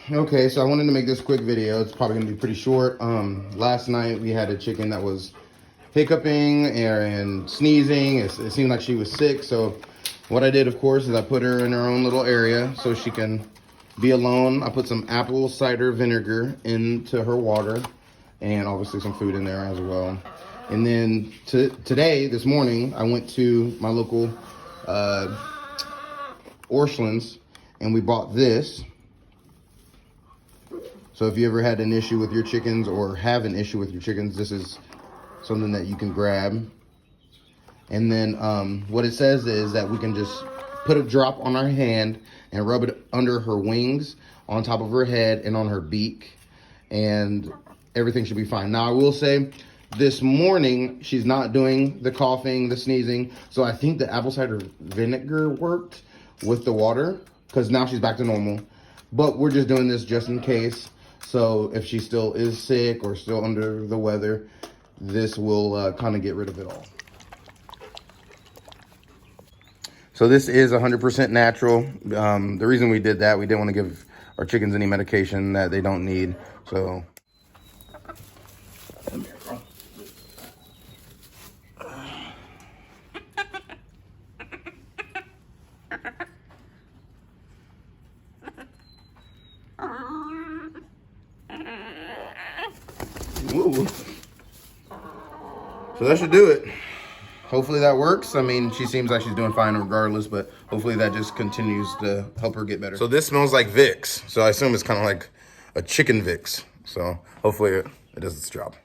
Okay, so I wanted to make this quick video. It's probably gonna be pretty short. Last night we had a chicken that was hiccuping and sneezing. It seemed like she was sick. So what I did, of course, is I put her in her own little area so she can be alone. I put some apple cider vinegar into her water and obviously some food in there as well. And then this morning, I went to my local Orscheln's and we bought this. So if you ever had an issue with your chickens or have an issue with your chickens, this is something that you can grab. And then what it says is that we can just put a drop on our hand and rub it under her wings, on top of her head, and on her beak. And everything should be fine. Now, I will say, this morning, she's not doing the coughing, the sneezing. So I think the apple cider vinegar worked with the water, because now she's back to normal. But we're just doing this just in case. So if she still is sick or still under the weather, this will kind of get rid of it all. So this is 100% natural. The reason we did that, we didn't want to give our chickens any medication that they don't need. So. Ooh. So that should do it. Hopefully that works. I mean, she seems like she's doing fine regardless, but hopefully that just continues to help her get better. So this smells like Vicks. So I assume it's kind of like a chicken Vicks. So hopefully it does its job.